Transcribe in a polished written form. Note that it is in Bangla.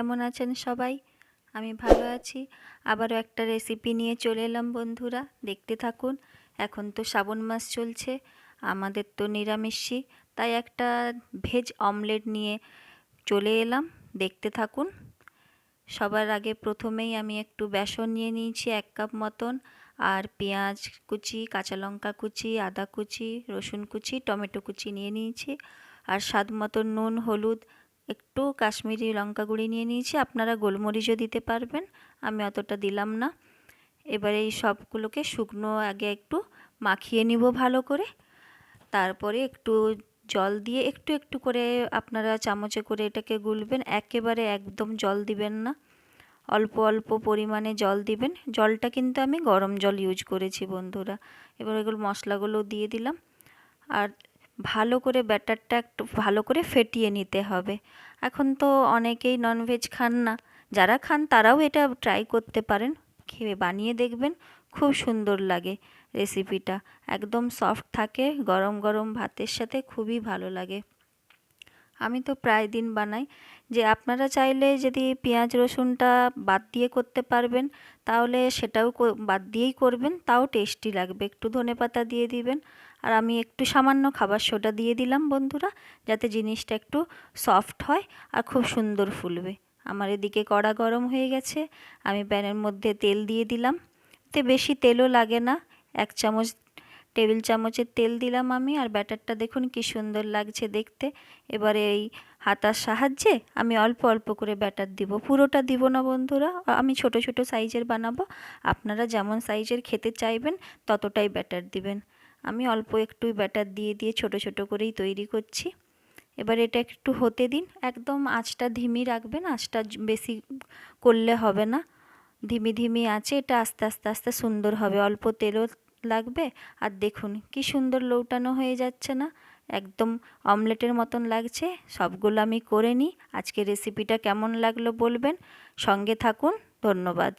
কেমন আছেন সবাই? আমি ভালো আছি। আবারও একটা রেসিপি নিয়ে চলে এলাম বন্ধুরা, দেখতে থাকুন। এখন তো শ্রাবণ মাস চলছে, আমাদের তো নিরামিষই, তাই একটা ভেজ অমলেট নিয়ে চলে এলাম, দেখতে থাকুন। সবার আগে প্রথমেই আমি একটু বেসন নিয়ে নিয়েছি 1 কাপ মতন, আর পেঁয়াজ কুচি, কাঁচা লঙ্কা কুচি, আদা কুচি, রসুন কুচি, টমেটো কুচি নিয়ে নিয়েছি, আর স্বাদ মতন নুন, হলুদ, একটু কাশ্মীরি লঙ্কা গুঁড়ি নিয়ে নিয়েছি। আপনারা গোলমরিচও দিতে পারবেন, আমি অতটা দিলাম না। এবারে এই সবগুলোকে শুকনো আগে একটু মাখিয়ে নিব ভালো করে, তারপরে একটু জল দিয়ে একটু একটু করে আপনারা চামচে করে এটাকে গুলবেন। একেবারে একদম জল দিবেন না, অল্প অল্প পরিমাণে জল দিবেন। জলটা কিন্তু আমি গরম জল ইউজ করেছি বন্ধুরা। এবার এগুলো মশলাগুলো দিয়ে দিলাম, আর ভালো করে ব্যাটারটা একটু ভালো করে ফেটিয়ে নিতে হবে। এখন তো অনেকেই ননভেজ খান না, যারা খান তারাও এটা ট্রাই করতে পারেন, খেয়ে বানিয়ে দেখবেন, খুব সুন্দর লাগে রেসিপিটা। একদম সফট থাকে, গরম গরম ভাতের সাথে খুবই ভালো লাগে। আমি তো প্রায় দিন বানাই। যে আপনারা চাইলে যদি পেঁয়াজ রসুনটা বাদ দিয়ে করতে পারবেন, তাহলে সেটাও বাদ দিয়েই করবেন, তাও টেস্টি লাগবে। একটু ধনেপাতা দিয়ে দিবেন, আর আমি একটু সামান্য খাবার সোডা দিয়ে দিলাম বন্ধুরা, যাতে জিনিসটা একটু সফট হয় আর খুব সুন্দর ফুলবে। আমার এদিকে কড়া গরম হয়ে গেছে, আমি প্যানের মধ্যে তেল দিয়ে দিলাম। এতে বেশি তেলও লাগে না, 1 চামচ টেবিল চামচের তেল দিলাম আমি, আর ব্যাটারটা দেখুন কি সুন্দর লাগছে দেখতে। এবারে এই হাতার সাহায্যে আমি অল্প অল্প করে ব্যাটার দিব, পুরোটা দিব না বন্ধুরা, আমি ছোট ছোট সাইজের বানাবো। আপনারা যেমন সাইজের খেতে চাইবেন ততটাই ব্যাটার দিবেন। আমি অল্প একটুই ব্যাটার দিয়ে দিয়ে ছোট ছোট করেই তৈরি করছি। এবার এটা একটু হতে দিন, একদম আঁচটা ধিমি রাখবেন, আঁচটা বেশি করলে হবে না। ধিমি ধিমি আঁচে এটা আস্তে আস্তে আস্তে সুন্দর হবে, অল্প তেলও লাগবে। আর দেখুন কি সুন্দর লৌটানো হয়ে যাচ্ছে না, একদম অমলেটের মতন লাগছে। সবগুলো আমি করে নিই। আজকে রেসিপিটা কেমন লাগলো বলবেন, সঙ্গে থাকুন। ধন্যবাদ।